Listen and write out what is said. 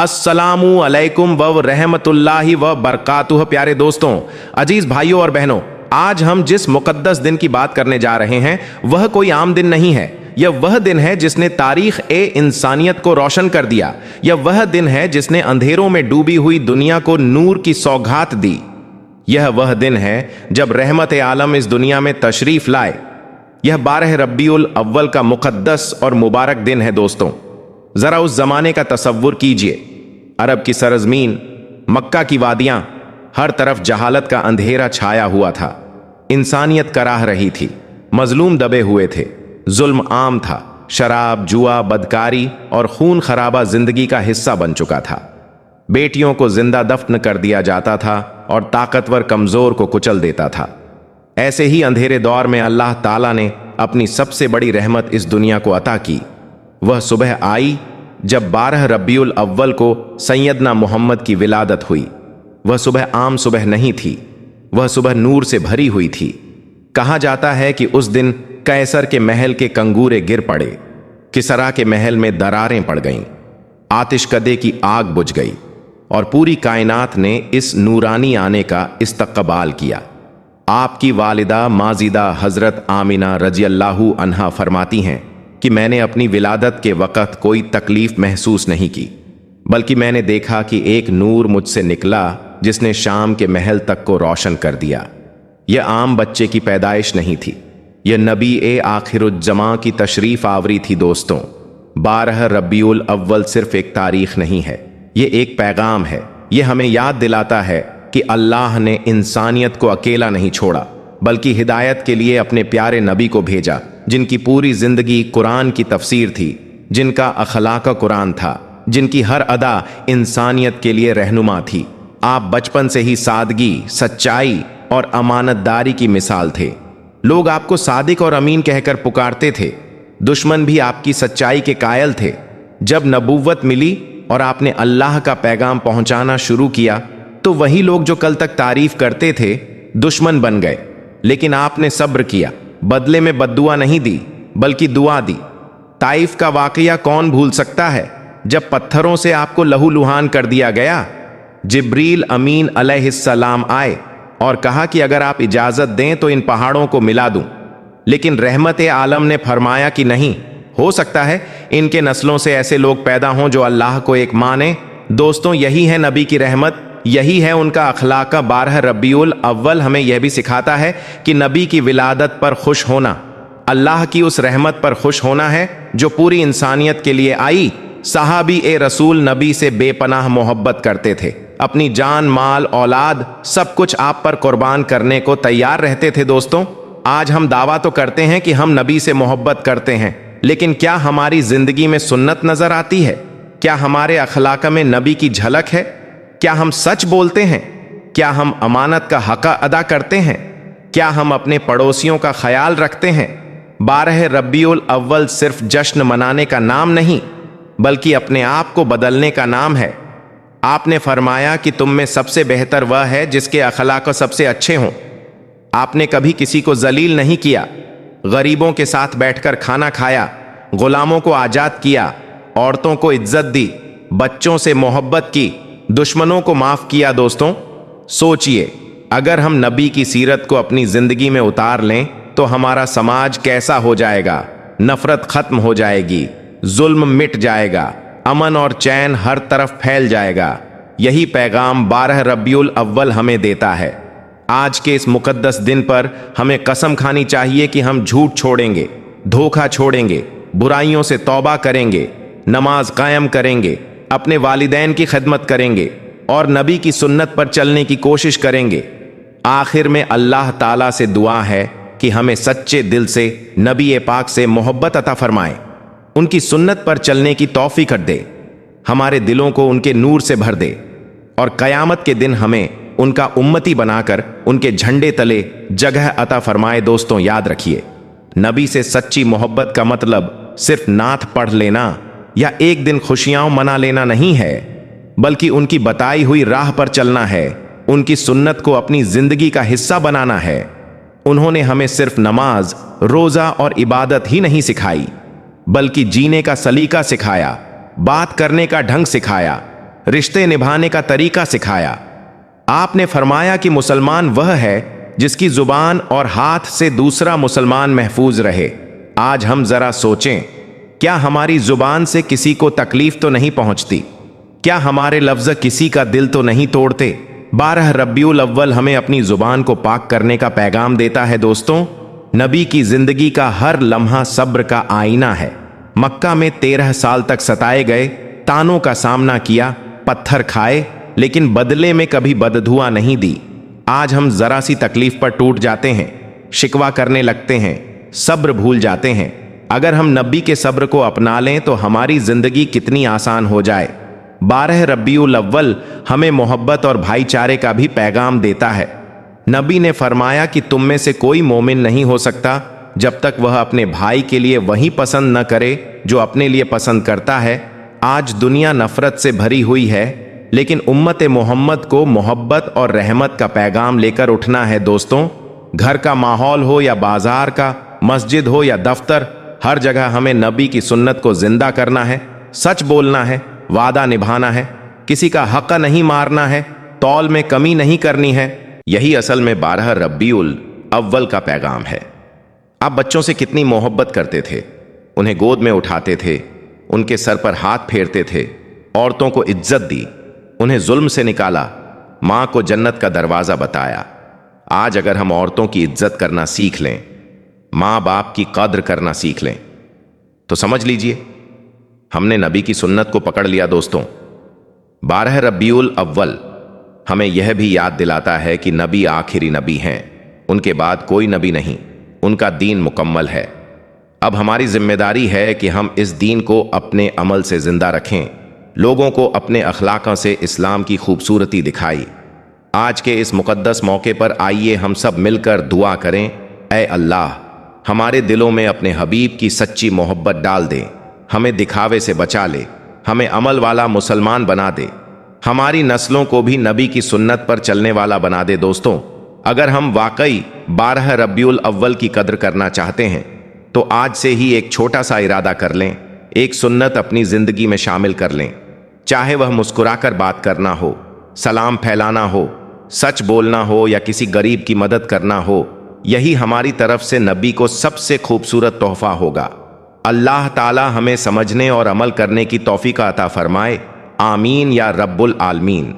अस्सलामु अलैकुम व रहमतुल्लाहि व बरकातुह। प्यारे दोस्तों, अजीज भाइयों और बहनों, आज हम जिस मुकद्दस दिन की बात करने जा रहे हैं वह कोई आम दिन नहीं है। यह वह दिन है जिसने तारीख ए इंसानियत को रोशन कर दिया। यह वह दिन है जिसने अंधेरों में डूबी हुई दुनिया को नूर की सौगात दी। यह वह दिन है जब रहमत आलम इस दुनिया में तशरीफ लाए। यह 12 रब्बीउल अव्वल का मुकद्दस और मुबारक दिन है। दोस्तों, जरा उस जमाने का तसव्वुर कीजिए। अरब की सरजमीन, मक्का की वादियां, हर तरफ जहालत का अंधेरा छाया हुआ था। इंसानियत कराह रही थी, मजलूम दबे हुए थे, जुल्म आम था, शराब, जुआ, बदकारी और खून खराबा जिंदगी का हिस्सा बन चुका था। बेटियों को जिंदा दफन कर दिया जाता था और ताकतवर कमजोर को कुचल देता था। ऐसे ही अंधेरे दौर में अल्लाह ताला ने अपनी सबसे बड़ी रहमत इस दुनिया को अता की। वह सुबह आई जब 12 रब्बीउल अव्वल को सैयदना मोहम्मद की विलादत हुई। वह सुबह आम सुबह नहीं थी, वह सुबह नूर से भरी हुई थी। कहा जाता है कि उस दिन कैसर के महल के कंगूरे गिर पड़े, किसरा के महल में दरारें पड़ गईं, आतिशकदे की आग बुझ गई और पूरी कायनात ने इस नूरानी आने का इस्तकबाल किया। आपकी वालिदा माजिदा हजरत आमिना रज़ियल्लाहु अन्हा फरमाती हैं कि मैंने अपनी विलादत के वक़्त कोई तकलीफ महसूस नहीं की, बल्कि मैंने देखा कि एक नूर मुझसे निकला जिसने शाम के महल तक को रोशन कर दिया। यह आम बच्चे की पैदाइश नहीं थी, यह नबी ए आखिरुज्जमा की तशरीफ आवरी थी। दोस्तों, 12 रब्बीउल अव्वल सिर्फ एक तारीख नहीं है, ये एक पैगाम है। यह हमें याद दिलाता है कि अल्लाह ने इंसानियत को अकेला नहीं छोड़ा, बल्कि हिदायत के लिए अपने प्यारे नबी को भेजा, जिनकी पूरी जिंदगी कुरान की तफसीर थी, जिनका अखलाक कुरान था, जिनकी हर अदा इंसानियत के लिए रहनुमा थी। आप बचपन से ही सादगी, सच्चाई और अमानतदारी की मिसाल थे। लोग आपको सादिक और अमीन कहकर पुकारते थे। दुश्मन भी आपकी सच्चाई के कायल थे। जब नबूवत मिली और आपने अल्लाह का पैगाम पहुंचाना शुरू किया तो वही लोग जो कल तक तारीफ करते थे दुश्मन बन गए। लेकिन आपने सब्र किया, बदले में बद्दुआ नहीं दी बल्कि दुआ दी। ताइफ का वाकया कौन भूल सकता है, जब पत्थरों से आपको लहूलुहान कर दिया गया। जिब्रील अमीन अलैहिस्सलाम आए और कहा कि अगर आप इजाजत दें तो इन पहाड़ों को मिला दूं। लेकिन रहमत आलम ने फरमाया कि नहीं, हो सकता है इनके नस्लों से ऐसे लोग पैदा हों जो अल्लाह को एक माने। दोस्तों, यही है नबी की रहमत, यही है उनका अखलाक। 12 रब्बीउल अव्वल हमें यह भी सिखाता है कि नबी की विलादत पर खुश होना, अल्लाह की उस रहमत पर खुश होना है जो पूरी इंसानियत के लिए आई। सहाबी ए रसूल नबी से बेपनाह मोहब्बत करते थे, अपनी जान, माल, औलाद सब कुछ आप पर कुर्बान करने को तैयार रहते थे। दोस्तों, आज हम दावा तो करते हैं कि हम नबी से मोहब्बत करते हैं, लेकिन क्या हमारी जिंदगी में सुन्नत नजर आती है? क्या हमारे अखलाक में नबी की झलक है? क्या हम सच बोलते हैं? क्या हम अमानत का हक अदा करते हैं? क्या हम अपने पड़ोसियों का ख्याल रखते हैं? 12 रब्बीउल अव्वल सिर्फ जश्न मनाने का नाम नहीं, बल्कि अपने आप को बदलने का नाम है। आपने फरमाया कि तुम में सबसे बेहतर वह है जिसके अखलाक सबसे अच्छे हों। आपने कभी किसी को जलील नहीं किया, गरीबों के साथ बैठकर खाना खाया, गुलामों को आजाद किया, औरतों को इज्जत दी, बच्चों से मोहब्बत की, दुश्मनों को माफ किया। दोस्तों, सोचिए, अगर हम नबी की सीरत को अपनी जिंदगी में उतार लें तो हमारा समाज कैसा हो जाएगा। नफरत खत्म हो जाएगी, जुल्म मिट जाएगा, अमन और चैन हर तरफ फैल जाएगा। यही पैगाम 12 रब्बीउल अव्वल हमें देता है। आज के इस मुकद्दस दिन पर हमें कसम खानी चाहिए कि हम झूठ छोड़ेंगे, धोखा छोड़ेंगे, बुराइयों से तौबा करेंगे, नमाज कायम करेंगे, अपने वालिदैन की खिदमत करेंगे और नबी की सुन्नत पर चलने की कोशिश करेंगे। आखिर में अल्लाह ताला से दुआ है कि हमें सच्चे दिल से नबी पाक से मोहब्बत अता फरमाए, उनकी सुन्नत पर चलने की तौफीक दे, हमारे दिलों को उनके नूर से भर दे और कयामत के दिन हमें उनका उम्मती बनाकर उनके झंडे तले जगह अता फरमाए। दोस्तों, याद रखिए, नबी से सच्ची मोहब्बत का मतलब सिर्फ नात पढ़ लेना या एक दिन खुशियां मना लेना नहीं है, बल्कि उनकी बताई हुई राह पर चलना है, उनकी सुन्नत को अपनी जिंदगी का हिस्सा बनाना है। उन्होंने हमें सिर्फ नमाज, रोजा और इबादत ही नहीं सिखाई, बल्कि जीने का सलीका सिखाया, बात करने का ढंग सिखाया, रिश्ते निभाने का तरीका सिखाया। आपने फरमाया कि मुसलमान वह है जिसकी जुबान और हाथ से दूसरा मुसलमान महफूज रहे। आज हम जरा सोचें, क्या हमारी जुबान से किसी को तकलीफ तो नहीं पहुंचती? क्या हमारे लफ्ज किसी का दिल तो नहीं तोड़ते? 12 रब्बिउल अव्वल हमें अपनी जुबान को पाक करने का पैगाम देता है। दोस्तों, नबी की जिंदगी का हर लम्हा सब्र का आईना है। मक्का में 13 साल तक सताए गए, तानों का सामना किया, पत्थर खाए, लेकिन बदले में कभी बददुआ नहीं दी। आज हम जरा सी तकलीफ पर टूट जाते हैं, शिकवा करने लगते हैं, सब्र भूल जाते हैं। अगर हम नबी के सब्र को अपना लें तो हमारी जिंदगी कितनी आसान हो जाए। 12 रब्बिउल अव्वल हमें मोहब्बत और भाईचारे का भी पैगाम देता है। नबी ने फरमाया कि तुम में से कोई मोमिन नहीं हो सकता जब तक वह अपने भाई के लिए वही पसंद न करे जो अपने लिए पसंद करता है। आज दुनिया नफरत से भरी हुई है, लेकिन उम्मत मोहम्मद को मोहब्बत और रहमत का पैगाम लेकर उठना है। दोस्तों, घर का माहौल हो या बाजार का, मस्जिद हो या दफ्तर, हर जगह हमें नबी की सुन्नत को जिंदा करना है। सच बोलना है, वादा निभाना है, किसी का हक नहीं मारना है, तौल में कमी नहीं करनी है। यही असल में 12 रब्बिउल अव्वल का पैगाम है। आप बच्चों से कितनी मोहब्बत करते थे, उन्हें गोद में उठाते थे, उनके सर पर हाथ फेरते थे, औरतों को इज्जत दी, उन्हें जुल्म से निकाला, मां को जन्नत का दरवाजा बताया। आज अगर हम औरतों की इज्जत करना सीख लें, मां बाप की कद्र करना सीख लें, तो समझ लीजिए हमने नबी की सुन्नत को पकड़ लिया। दोस्तों, 12 रब्बिउल अव्वल हमें यह भी याद दिलाता है कि नबी आखिरी नबी हैं, उनके बाद कोई नबी नहीं, उनका दीन मुकम्मल है। अब हमारी जिम्मेदारी है कि हम इस दीन को अपने अमल से जिंदा रखें, लोगों को अपने अखलाकों से इस्लाम की खूबसूरती दिखाई। आज के इस मुकद्दस मौके पर आइए हम सब मिलकर दुआ करें, ऐ अल्लाह हमारे दिलों में अपने हबीब की सच्ची मोहब्बत डाल दे, हमें दिखावे से बचा ले, हमें अमल वाला मुसलमान बना दे, हमारी नस्लों को भी नबी की सुन्नत पर चलने वाला बना दे। दोस्तों, अगर हम वाकई 12 रब्बिउल अव्वल की कद्र करना चाहते हैं तो आज से ही एक छोटा सा इरादा कर लें, एक सुन्नत अपनी जिंदगी में शामिल कर लें। चाहे वह मुस्कुराकर बात करना हो, सलाम फैलाना हो, सच बोलना हो या किसी गरीब की मदद करना हो, यही हमारी तरफ से नबी को सबसे खूबसूरत तोहफा होगा। अल्लाह ताला हमें समझने और अमल करने की तौफीक अता फरमाए। आमीन या रब्बुल आलमीन।